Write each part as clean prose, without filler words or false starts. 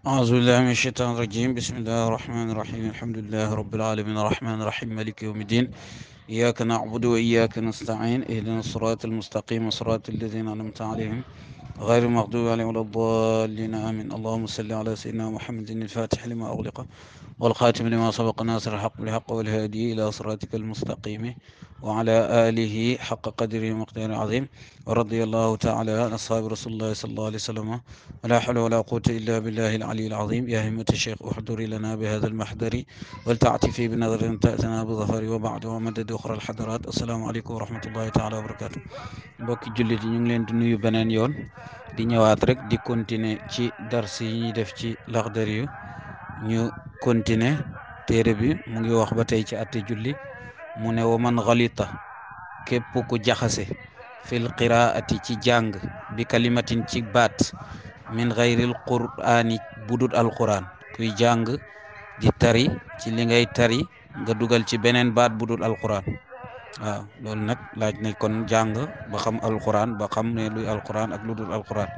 أعوذ بالله من الشيطان الرجيم. بسم الله الرحمن الرحيم. الحمد لله رب العالمين الرحمن الرحيم مالك يوم الدين. إياك نعبد وإياك نستعين. اهدنا الصراط المستقيم صراط الذين أنعمت عليهم غير المغضوب عليهم ولا الضالين آمين. اللهم صل على سيدنا محمد الفاتح لما أغلق والخاتم لما سبق ناصر الحق بالحق والهادي إلى صراطك المستقيم وعلى آله حق قدره ومقداره العظيم. ورضي الله تعالى عن أصحاب رسول الله صلى الله عليه وسلم ولا حول ولا قوة إلا بالله العلي العظيم. يا همة الشيخ احضري لنا بهذا المحضر ولتعطفي بنظر تأتنا بظفر وبعد ومدد أخرى الحضرات. السلام عليكم ورحمة الله تعالى وبركاته. mbokki jullit yi ñu ngi leen di nuyu beneen yoon di ñëwaat rek di continuer ci dars yi ñuy def ci Laxdari yu ñu continuer téere bi mu ngi wax ba tey ci atte julli mu ne wa man xalita képp ku jaxase fil qiraati ci jàng bi kalimatin ci baat min xayril qur'aani budut alquran kuy jàng di tari ci li ngay tari nga dugal ci beneen baat budut alquran. waaw loolu nag laaj na kon jàng ba xam alquran ba xam ne luy alquran ak lu dul alquran.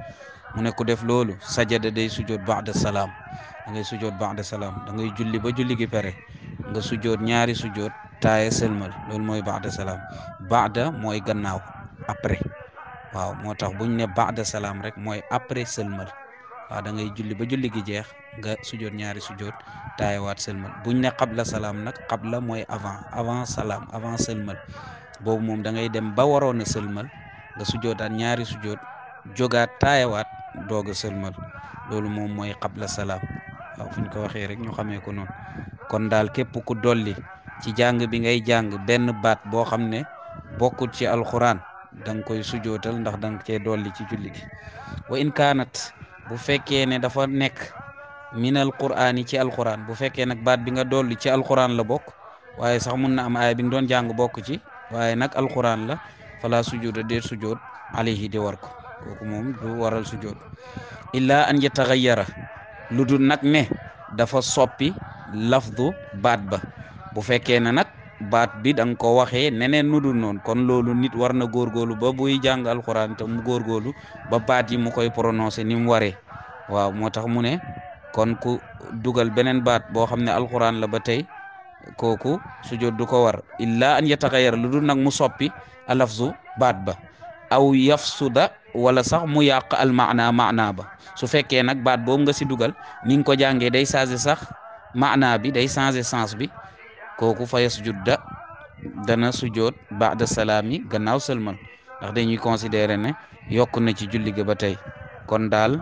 mu ne ku def loolu sajada day sujoot ba'da salaam da ngay sujoot ba'da salaam da ngay julli ba julli gi pare nga sujoot ñaari sujoot taaye sëlmal loolu mooy ba'da salaam. ba'da mooy gannaaw après. waaw moo tax buñ ne ba'da salaam rek mooy après sëlmal. waaw da ngay julli ba julli gi jeex nga sujoot ñaari sujoot taayewaat sëlmal. buñ ne qabla salaam nag qabla mooy avant salaam avant sëlmal boobu moom da ngay dem ba waroon a sëlmal nga sujootaat ñaari sujoot jógaat taayewaat doog a sëlmal loolu moom mooy qabla salaam. waaw fu ñu ko waxee rek ñu xamee ko noonu. kon daal képp ku dolli ci jàng bi ngay jàng benn baat boo xam ne bokkut ci alquran da nga koy sujootal ndax da nga cee dolli ci julli gi. wa in kaanat bu fekkee ne dafa nekk minal qur'aan yi ci alquran bu fekkee nag baat bi nga dolli ci alquran la bokk waaye sax mun na am aaya bi nga doon jàng bokk ci waaye nag alquran la fala sujuuda déet sujoot alayhi di war ko kooku moom du waral sujoot illa an yataxayyara lu dul nag ne dafa soppi lafdu baat ba bu fekkee ne nag baat bi da nga ko waxee neneen nu dul noonu kon loolu nit war na góorgóorlu ba buy jàng alquran te mu góorgóorlu ba baat yi mu koy prononcé ni mu waree. waaw moo tax mu ne kon ku dugal beneen baat boo xam ne alquran la ba tey kooku sujjoot du ko war illa an yataxayyara lu dul nag mu soppi alafzu baat ba aw yafsuda wala sax mu yàq al maana ba su fekkee nag baat boobu nga si dugal ni nga ko jàngee day changé sax maana bi day changé sens bi kooku fa yasjudda dana sujjoot ba'da salaami gannaaw sëlmal ndax dañuy considérer ne yokk na ci julli gi ba tey. kon daal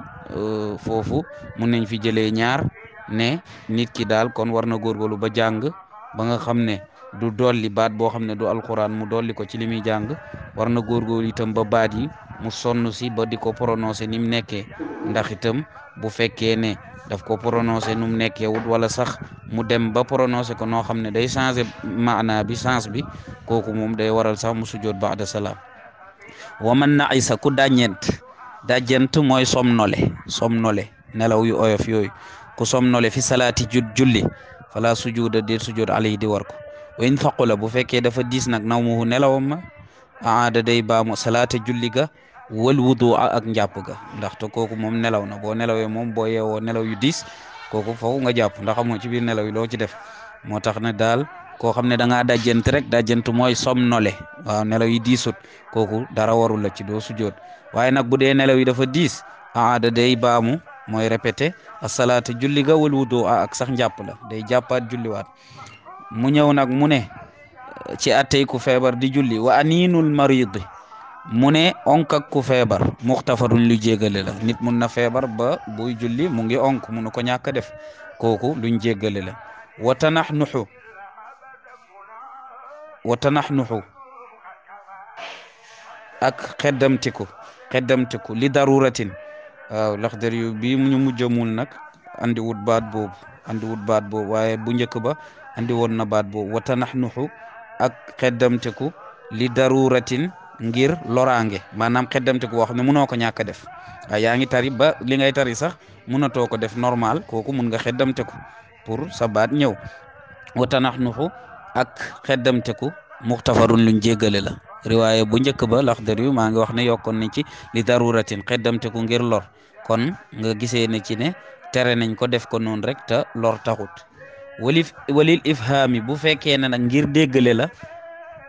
foofu mun nañ fi jëlee ñaar ne nit ki daal kon war na góorgóorlu ba jàng ba nga xam ne du dolli baat boo xam ne du alquran mu dolli ko ci li muy jàng war na góorgóorlu itam ba baat yi mu sonn si ba di ko prononcé ni mu nekkee ndax itam bu fekkee ne daf ko prononcé nu mu nekkee wut wala sax mu dem ba prononcé ko noo xam ne day changé maana bi sens bi kooku moom day waral sax mu sujjoot ba'da salaam. wa man na'isa ku dajjant mooy somnole nelaw yu oyof yooyu ku somnole fi salaati julli fala sujuuda déet sujuud alayhi di war ko. wa in faqula bu fekkee dafa diis nag nawmuhu nelawam ma aada day baamu salaata julli ga wal wudu ak njàpp ga ndaxte kooku moom nelaw na boo nelawee moom boo yeewoo nelaw yu diis kooku foofu nga jàpp ndax amoo ci biir nelaw yi loo ci def. moo tax ne daal koo xam ne da ngaa dajjant rek dajjant mooy somnole waaw nelaw yi diisut kooku dara warul la ci doo sujood waaye nag bu dee nelaw yi dafa diis aada day baamu mooy répété asalaata julli ga wal wudu ak sax njàpp la day jàppaat julliwaat. mu ñëw nag mu ne ci attey ku feebar di julli wa aniinul marid mu ne onk ak ku feebar muxtafarun lu jéggale la nit mun na feebar ba buy julli mu ngi onk munu ko ñàkk def kooku luñ jéggale la. wa tanaxnuxu ak xeddamtiku li daruratin waaw Laxdari yu bii ñu mujjamul nag andi wut baat boobu waaye bu njëkk ba andi woon na baat boobu wa tanaxnuxu ak xeddamtiku li daruratin ngir loraange maanaam xeddamtiku boo xam ne mënoo ko ñàkk a def waaye yaa ngi tari ba li ngay tari sax mënatoo ko def normal kooku mun nga xeddamtiku pour sa baat ñëw. wa tanaxnuxu ak xeddamtiku muxtafarun luñ jéggale la riwaaye bu njëkk ba Laxdari yu maa ngi wax ne yokkoon nañ ci li daruratin xeddamteku ngir lor kon nga gisee ne ci ne tere nañ ko def ko noonu rek te lor taxut walil ifhaami bu fekkee ne nag ngir déggale la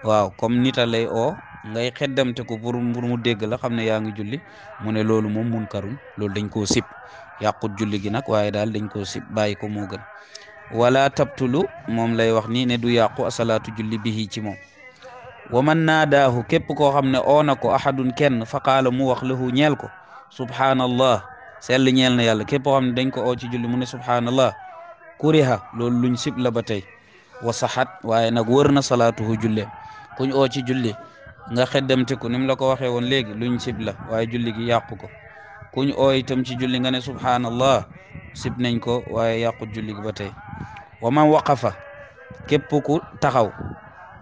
waaw comme nita lay oo ngay xeddamte ko pour mu dégg la xam ne yaa ngi julli mu ne loolu moom munkarun loolu dañ koo sib yàqut julli gi nag waaye daal dañ koo sib bàyyi ko moo gën wala tabtulu moom lay wax nii ne du yàqu asalaatu julli bihi ci moom wa man naadaahu képp koo xam ne oo na ko ahadun kenn fa qaala mu wax lahu ñeel ko subhaanallah sell ñeel na yàlla képp koo xam ne dañ ko oo ci julli mu ne subhaanallah kuriha loolu luñ sib la ba tey wa saxat waaye nag wër na salaatuhu julleem kuñ oo ci julli nga xeddamte ko ni mu la ko waxee woon léegi luñ sib la waaye julli gi yàqu ko kuñ oo itam ci julli nga ne subhaanallah sib nañ ko waaye yàqut julli gi ba tey wa man waqafa képp ku taxaw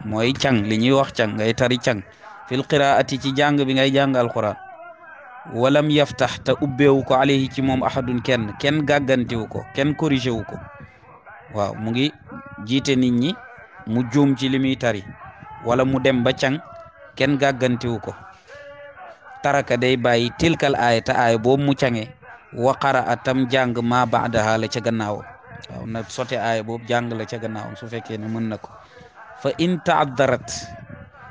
mooy càng li ñuy wax càng ngay tari càng fil qiraati ci jàng bi ngay jàng alquran walam yaftax te ubbeewu ko alayhi ci moom ahadun kenn gàggantiwu ko kenn corrigé wu ko waaw mu ngi jiite nit ñi mu juum ci li muy tari wala mu dem ba càng kenn gàggantiwu ko taraka day bàyyi tilkal aaya te aaya boobu mu cange wa qara tam jàng ma baadaha la ca gannaawam waaw na sote aaya boobu jàng la ca gannaawam su fekkee ne mën na ko fa in taaddarat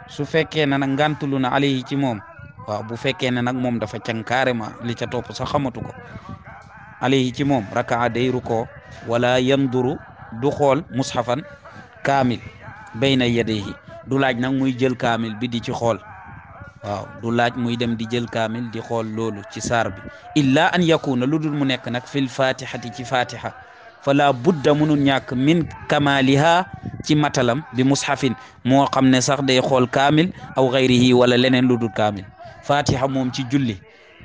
su fekkee ne nag ngantulu na alayhi ci moom waaw bu fekkee ne nag moom dafa càng carrément li ca topp sax xamatu ko alayhi ci moom rakaa day ruko wala yanduru du xool mushafan kaamil bayna yadayhi du laaj nag muy jël kaamil bi di ci xool waaw du laaj muy dem di jël kaamil di xool loolu ci saar bi illa an yakuna lu dul mu nekk nag fil fatihati ci fatiha fala budda munul ñàkk min kamaliha ci matalam bi mushafin moo xam ne sax day xool kaamil aw gayrihi wala leneen lu dul kaamil fatiha moom ci julli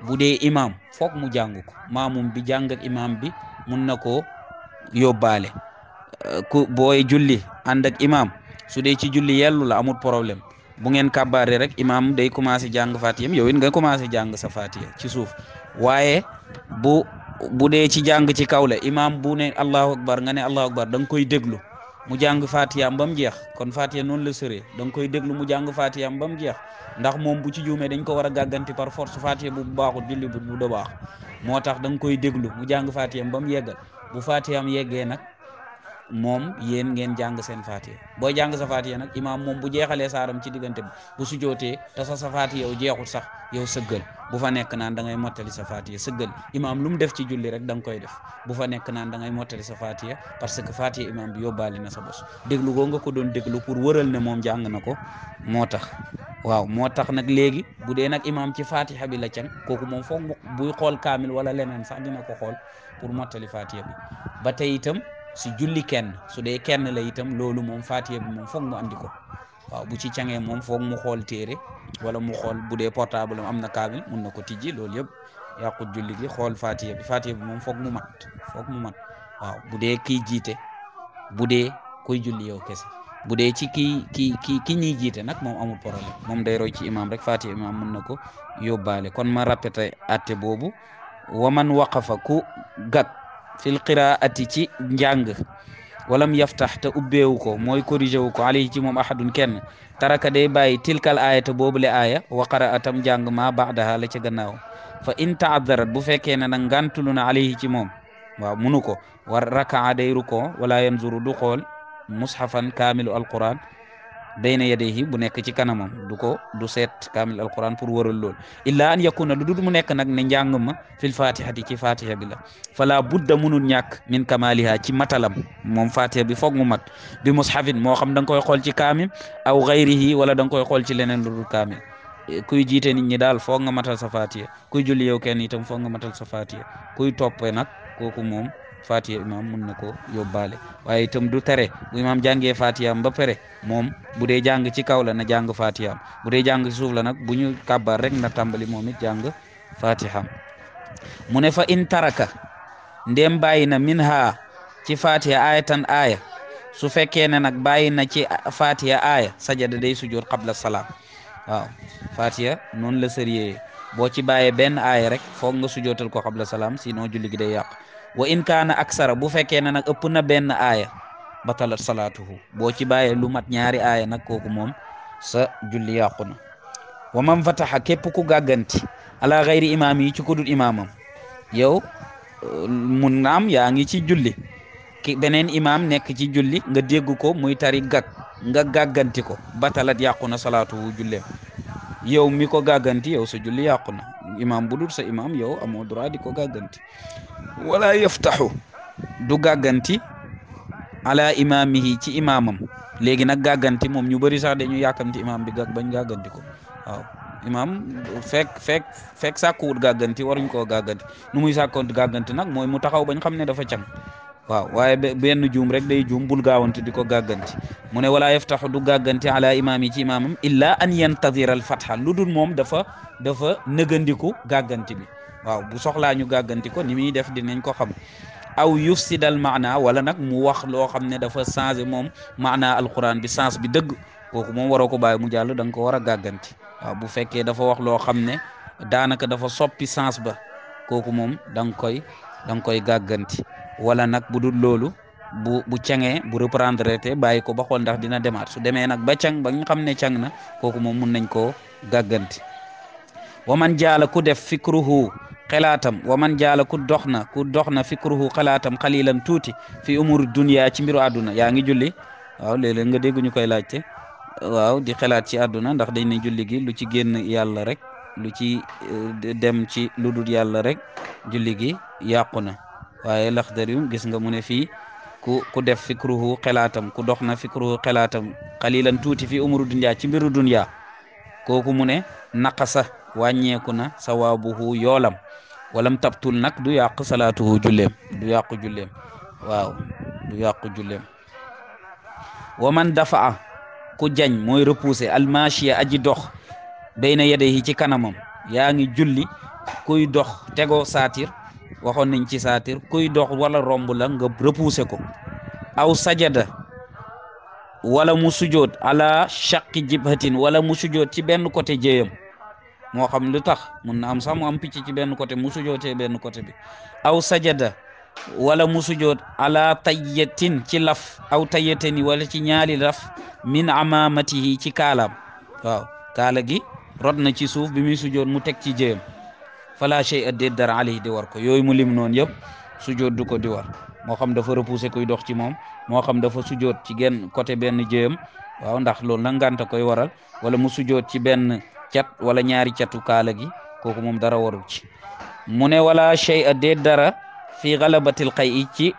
bu dee imam foog mu jàng ko maamum bi jàng ak imam bi mun na koo yóbbaale ku booy julli ànd ak imam su dee ci julli yellu la amul problème bu ngeen kàbbaare rek imam day commencé jàng fatiyam yow it nga commencé jàng sa fatiya ci suuf waaye bu dee ci jàng ci kaw la imam bu ne allahu akbar nga ne allahu akbar da nga koy déglu mu jàng fatiyam ba mu jeex kon fatiya noonu la sëree da nga koy déglu mu jàng fatiyam ba mu jeex ndax moom bu ci juumee dañ ko war a gàgganti par force fatiya bu baaxul julli bu do baax moo tax da nga koy déglu mu jàng fatiyam ba mu yeggal bu fatiyam yeggee nag moom yéen ngeen jàng seen fatiya booy jàng sa fatiya nag imam moom bu jeexalee saaram ci diggante bi bu su jootee te sa fatiya yow jeexul sax yow sëggal bu fa nekk naan da ngay mottali sa fatiya sëggal imam lu mu def ci julli rek da nga koy def bu fa nekk naan da ngay mottali sa fatiya parce que fatiya imam bi yóbbaale na sa bos déglu goo nga ko doon déglu pour wëral ne moom jàng na ko moo tax waaw moo tax nag léegi bu dee nag imam ci fatiha bi la can kooku moom foog buy xool kaamil wala leneen sax dina ko xool pour mottali fatiha bi ba tey itam si julli kenn su dee kenn la itam loolu moom fatiha bi moom foog mu andi ko waaw bu ci cangee moom foog mu xool téere wala mu xool bu dee portable am na kaamil mun na ko tijji loolu yëpp yàqut julli gi xool fatiha bi moom foog mu mat waaw bu dee kiy jiite bu dee koy julli yow kese bu dee ci ki ñuy jiite nag moom amul problème moom day roy ci imam rek fatiha imam mun na ko yóbbaale kon ma répété atte boobu waman waqafa ku gag fil qiraati ci njàng walam yaftax te ubbeewu ko mooy corrigé wu ko alayhi ci moom ahadun kenn taraka day bàyyi tilkal aayata boobule aaya wa qara atam njàng ma baadaha la ca gannaaw fa in taadarat bu fekkee ne nag ngantulu na alayhi ci moom waaw munu ko war rakaa day ruko wala yanzuru du xool mushafan kaamilu alquran bayna yadayhi bu nekk ci kanamam du seet kaamil alquran pour wëral lool illa an yakuna lu dul mu nekk nag ne njàng ma fil fatihati ci fatiha bi la fala budda munul ñàkk min kamaliha ci matalam moom fatiha bi foog mu mat bi mushafin moo xam da nga koy xool ci kaamil aw gayrihi wala da nga koy xool ci leneen lu dul kaamil kuy jiite nit ñi daal foog nga matal sa fatiha kuy julli yow kenn itam foog nga matal sa fatiha kuy toppee nag kooku moom fatiha imam mun na ko yóbbaale waaye itam du tere bu imam jàngee fatihaam ba pare moom bu dee jàng ci kaw la na jàng fatihaam bu dee jàng ci suuf la nag bu ñu kàbbar rek na tàmbali moom it jàng fatihaam mu ne fa in taraka ndem bàyyi na minha ci fatiha ayatan aaya su fekkee ne nag bàyyi na ci fatiha aaya sajada day sujjoot qabla salaam waaw fatiha noonu la sëriyee boo ci bàyyee benn aaya rek foog nga sujjootal ko qabla salaam sinon julli gi day yàq wa in kaana aksara bu fekkee ne nag ëpp na benn aaya batalat salaatuhu boo ci bàyyee lu mat ñaari aaya nag kooku moom sa julli yàqu na wa man fataxa képp ku gàgganti ala gayri imaam yi ci kudul imaamam yow mun naam yaa ngi ci julli ki beneen imam nekk ci julli nga dégg ko muy tari gag nga gàgganti ko batalat yàqu na salaatu julleem yow mi ko gàgganti yow sa julli yàqu na imam bu dul sa imam yow amoo droit di ko gàgganti wala yaftaxu du gàgganti ala imamihi ci imamam léegi nag gàgganti moom ñu bëri sax dañu yàkkamti imam bi bañ gàgganti ko waaw imam fekk sàkkuwut gàgganti waruñ koo gàgganti nu muy sàkkoon gàgganti nag mooy mu taxaw bañ xam ne dafa can waaw waaye benn juum rek day juum bul gaawante di ko gàgganti mu ne wala yaftaxu du gàgganti ala imam yi ci imamam illa an yantadira al fatha lu dul moom dafa nëgandiku gàgganti bi waaw bu soxlaa ñu gàgganti ko ni muy def dinañ ko xam aw yufsidal maana wala nag mu wax loo xam ne dafa changé moom maana alquran bi sens bi dëgg kooku moom waroo ko bàyyi mu jàll da nga ko war a gàgganti waaw bu fekkee dafa wax loo xam ne daanaka dafa soppi sens ba kooku moom da nga koy gàgganti wala nag bu dul loolu bu cangee bu reprendre te bàyyi ko ba xool ndax dina demaat su demee nag ba cang ba nga xam ne cang na kooku moom mun nañ koo gàgganti wa man jaala ku def fikruhu xalaatam wa man jaala ku dox na fikruhu xalaatam xalilan tuuti fi umur dunya ci mbiru àdduna yaa ngi julli waaw léeg-léeg nga dégg ñu koy laajte waaw di xalaat ci àdduna ndax dañ ne julli gi lu ci génn yàlla rek lu ci dem ci lu dul yàlla rek julli gi yàqu na waaye Laxdari gis nga mu ne fii ku def fikruhu xalaatam ku dox na fikruhu xalaatam xalilan tuuti fi umur dunya ci mbiru dunya kooku mu ne naqasa wàññeeku na sawaabuhu yoolam walam tabtul nag du yàq salaatuhu julleem du yàqu julleem waaw du yàqu julleem wa man dafaa ku jañ mooy repousser almachia aji dox bayna yadayhi ci kanamam yaa ngi julli kuy dox tegoo saatir waxoon nañ ci saatir kuy dox wala romb la nga repousser ko aw sajada wala mu sujoot ala shaqi jibhatin wala mu sujoot ci benn côté jéyam moo xam lu tax mun na am sax mu am picc ci benn côté mu sujootee benn côté bi aw sajada wala mu sujoot ala tayyatin ci laf aw tayyatini wala ci ñaari laf min amamatihi ci kaalaam waaw kaala gi rod na ci suuf bi muy sujoot mu teg ci jéyam fala shay addeet dara alayhi di war ko yooyu mu lim noonu yëpp sujoot du ko di war moo xam dafa repousser kuy dox ci moom moo xam dafa sujoot ci genn côté benn jéyam waaw ndax loolu nag ngànta koy waral wala mu sujoot ci benn cat wala ñaari catu kaala gi kooku moom dara warul ci mu ne wala shay addeet dara fi galabatil xay ci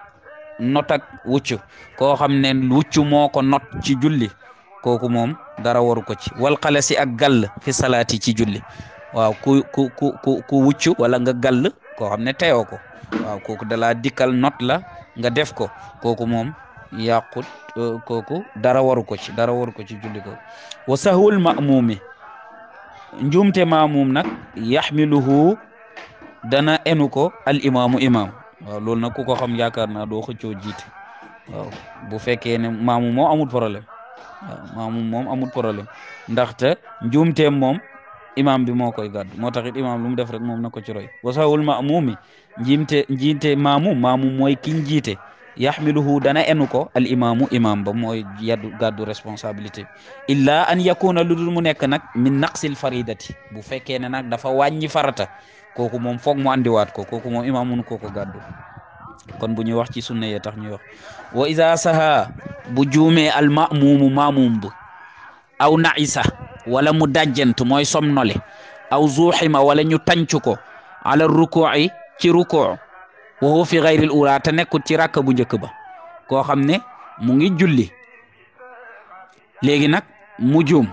not ak wuccu koo xam ne wuccu moo ko not ci julli kooku moom dara waru ko ci wal xalasi ak gàll fi salaati ci julli waaw ku wuccu wala nga gàll koo xam ne teyoo ko waaw kooku dalaa dikkal not la nga def ko kooku moom yàqut kooku dara waru ko ci julli ko wa sahwul ma'mumi njuumte maamum nag yaxmiluhu dana enu ko al imaamu imam waaw loolu nag ku ko xam yaakaar naa doo xëccoo jiite waaw bu fekkee ne maamum moom amul problème waaw maamum moom amul problème ndaxte njuumteem moom imam bi moo koy gàddu moo taxit imam lu mu def rek moom na ko ci roy wasawul maamumi njiite maamum mooy kiñ jiite yaxmiluhu dana enu ko al imaamu imam ba mooy gàddu responsabilité illa an yakuna lu dul mu nekk nag min naqsil faridati bu fekkee ne nag dafa wàññi farata kooku moom foog mu andiwaat ko kooku moom imam mënu ko gàddu kon bu ñuy wax ci sunna ye tax ñuy wax wa iza saha bu juumee al mamumu mamum bu aw naisa wala mu dajjant mooy somnole aw zuuxima wala ñu tànc ko ala ruku'i ci ruku' wa huwa fi ghayril ula te nekkul ci rakka bu njëkk ba koo xam ne mu ngi julli léegi nag mu juum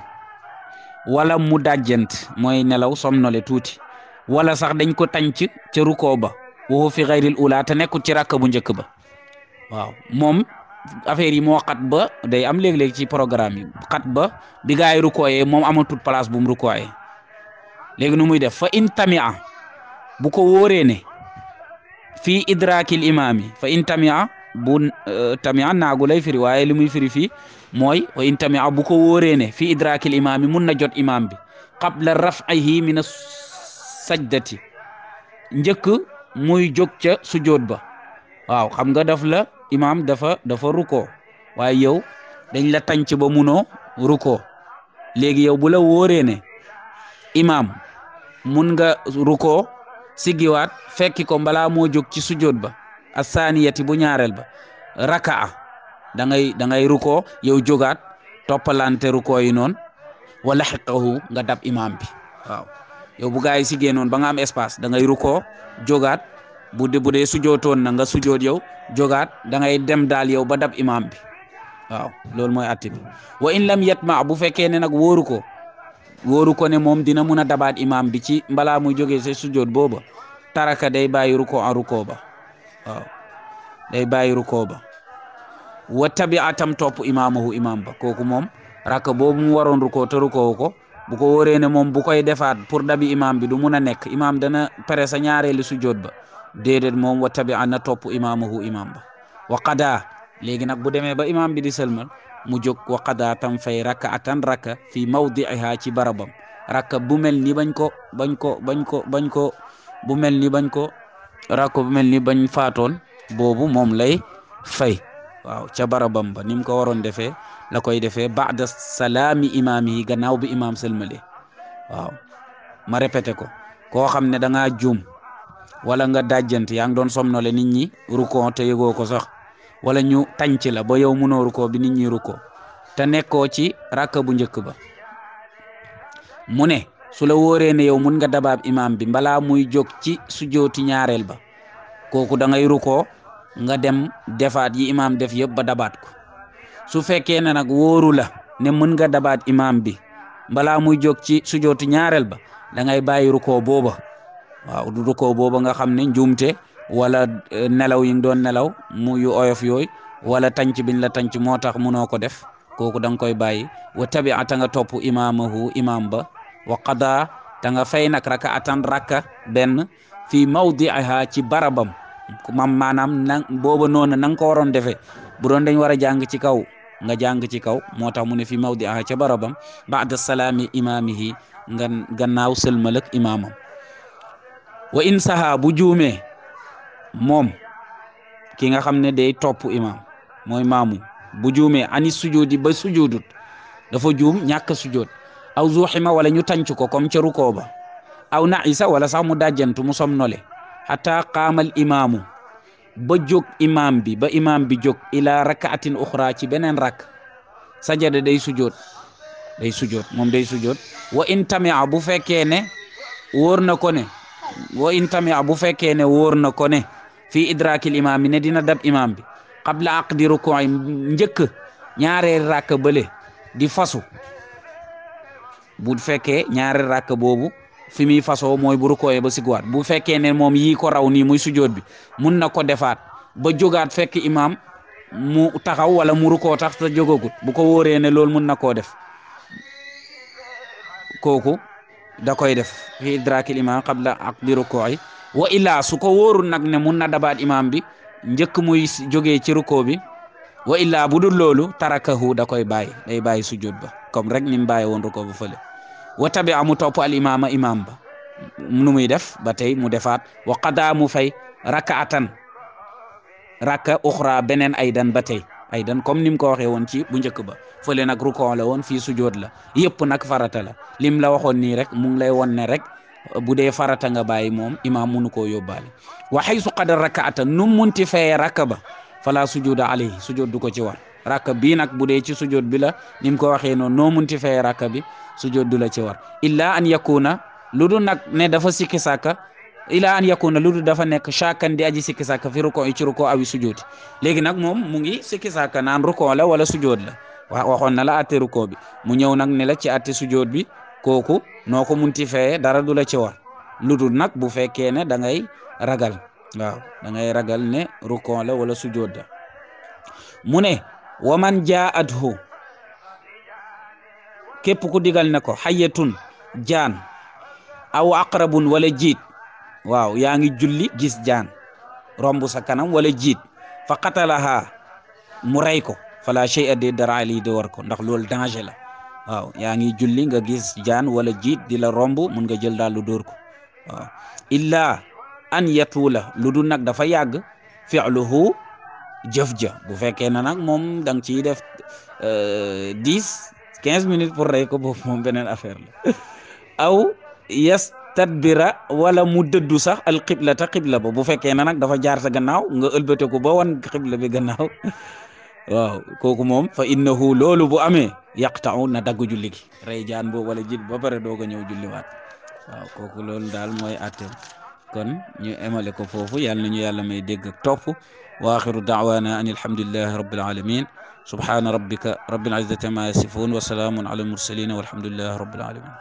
wala mu dajjant mooy nelaw somnole tuuti wala sax dañ ko tànc ca ruku' ba wa huwa fi ghayril ula te nekkul ci rakka bu njëkk ba waaw moom affaire yi moo xat ba day am léeg-léeg ci programme yi xat ba bi gaay yi rukkooyee moom amatul place bu mu rukkooyee léegi nu muy def fa in tamia bu ko wóoree ne fii idrakil imami fa in tamia bu tamia naagu lay firi waaye li muy firi fii mooy wa in tamia bu ko wóoree ne fii idrakil imami mun na jot imam bi qabla raf'ihi min as-sajdati njëkk muy jóg ca sujood ba waaw xam nga daf la imam dafa ruko waaye yow dañ la tànc ba munoo ruko léegi yow bu la wóoree ne imam mun nga ruko siggiwaat fekki ko mbala moo jóg ci sujjoot ba asaniyati bu ñaareel ba raka'a da ngay ruko yow jógaat toppalante ruko yi noonu wala xiqahu nga dab imam bi waaw yow bu gaa yi siggee noonu ba nga am espace da ngay ruko jógaat bu dee sujjootoon na nga sujjoot yow jógaat da ngay dem daal yow ba dab imam bi waaw loolu mooy atti bi wa in lam yatma bu fekkee ne nag wóoru ko ne moom dina mun a dabaat imam bi ci mbalaa muy jógee sa sujjoot booba taraka day bàyyi ruko a ruko ba waaw day bàyyi ruko ba wa tabiatam topp imaamahu imam ba kooku moom rakka boobu mu waroon ruko te ruko ko bu ko wóoree ne moom bu koy defaat pour dabi imam bi du mun a nekk imam dana pare sa ñaareeli sujjoot ba déedéet moom wa tabia na topp imaamahu imam ba wa qada léegi nag bu demee ba imam bi di sëlmal mu jóg wa qada tam fay raka'atan rakka fi mawdi'iha ci barabam rakka bu mel ni bañ ko bu mel ni rakka bu mel ni bañ faatoon boobu moom lay fay waaw ca barabam ba ni mu ko waroon defee la koy defee ba'da salaami imaamihi gannaaw bi imam sëlmale waaw ma répété ko koo xam ne da ngaa juum wala nga dajjant yaa ngi doon somnole nit ñi ruko te yëgoo ko sax wala ñu tànc la ba yow mënoo ruko bi nit ñi ruko te nekkoo ci rakka bu njëkk ba mu ne su la wóoree ne yow mun nga dabaab imam bi mbala muy jóg ci sujjooti ñaareel ba kooku da ngay ruko nga dem defaat yi imam def yëpp ba dabaat ko su fekkee ne nag wóoru la ne mën nga dabaat imam bi mbala muy jóg ci sujjooti ñaareel ba da ngay bàyyi ruko booba waaw du ruko booba nga xam ne njuumte wala nelaw yi nga doon nelaw mu yu oyof yooyu wala tànc biñ la tànc moo tax munoo ko def kooku da nga koy bàyyi wa tabi'a ta nga topp imaamahu imam ba wa qada ta nga fay nag raka'atan rakka benn fii mawdi'iha ci barabam maanaam booba noonu na nga ko waroon defee bu doon dañ war a jàng ci kaw nga jàng ci kaw moo tax mu ne fii mawdi'iha ca barabam ba'da salaami imaamihi nga gannaaw sëlmalak imamam wa in saha bu juumee moom ki nga xam ne day topp imam mooy maamu bu juumee ani sujudi ba sujudut dafa juum ñàkk sujud aw zuxima wala ñu tànc ko comme ca rukoo ba aw naisa wala sax mu dajjantu mu somnole hatta qaamal imaamu ba jóg imam bi ba imam bi jóg ila rakaatin uxra ci beneen rak sajada day sujud moom day sujud wa in tamia bu fekkee ne wóor na ko ne wóor na ko ne fii idrakil imam bi ne dina dab imam bi qabla aqdi ruku'i njëkk ñaareel rakk bële di fasu bu fekkee ñaareel rakk boobu fi muy fasoo mooy bu rukkooyee ba sigwaat bu fekkee ne moom yii ko raw nii muy sujoot bi mun na ko defaat ba jógaat fekk imam mu taxaw wala mu rukkoo tax te jógagut bu ko wóoree ne loolu mun na koo def kooku da koy def fi idrakil imam qabla aqdi ruku'i wa illa su ko wóorul nag ne mun na dabaat imam bi njëkk muy jógee ci rukkoo bi wa illa bu dul loolu tarakahu da koy bàyyi day bàyyi sujud ba comme rek ni mu bàyyi woon rukkoo ba fële wa tabi amu topp al imama imam ba nu muy def ba tey mu defaat wa qada mu fay raka'atan rakka uxra beneen aydan ba tey aydan comme ni mu ko waxee woon ci bu njëkk ba fële nag rukkoo la woon fii sujud la yëpp nag farata la lim la waxoon nii rek mu ngi lay won ne rek bu dee farata nga bàyyi moom imam munu koo yóbbaale wa haysu qadar raka'atan nu munti fayee rakka ba fala sujuda alayhi sujud du ko ci war rakka bii nag bu dee ci sujud bi la ni mu ko waxee noonu noo munti fayee rakka bi sujud du la ci war illa an yakuna lu du nag ne dafa sikki sàkka illa an yakuna lu du dafa nekk shakan di aji sikki sàkka fi ruko ci ruko awi sujud léegi nag moom mu ngi sikki sàkka naan ruko la wala sujud la waxoon na la atte ruko bi mu ñëw nag ne la ci atte sujud bi kooku noo ko munti fayee dara du la ci war lu dul nag bu fekkee ne da ngay ragal waaw da ngay ragal ne rukon la wala sujud la mu ne wa man jaa'athu képp ku digal ne ko hayyatun jaan aw aqrabun wala jiit waaw yaa ngi julli gis jaan romb sa kanam wala jiit fa qatalaha mu rey ko fala shay'a de dara ali de war ko ndax loolu danger la waaw yaa ngi julli nga gis jaan wala jiit di la romb mun nga jël daal lu dóor ko waaw illa an yatula lu dul nag dafa yàgg fi'luhu jëf ja bu fekkee ne nag moom da nga ciy def 10-15 minutes pour rey ko boobu moom beneen affaire la aw tadbira wala mu dëddu sax al qiblata qibla ba bu fekkee ne nag dafa jaar sa gannaaw nga ëlbateku ba wan qibla bi gannaaw waaw kooku moom fa innahu loolu bu amee yaqta'u na dagg julli gi rey jaan boobu wala jit ba pare doog a ñëw julliwaat waaw kooku loolu daal mooy àtteem kon ñu emale ko foofu yàlla nañu yàlla may dégg ak topp wa axiru da'wana an alhamdulillahi rabbil alamin subhana rabbika rabbil izzati amma yasifun wa salamun ala mursalin walhamdulillahi rabbil alamin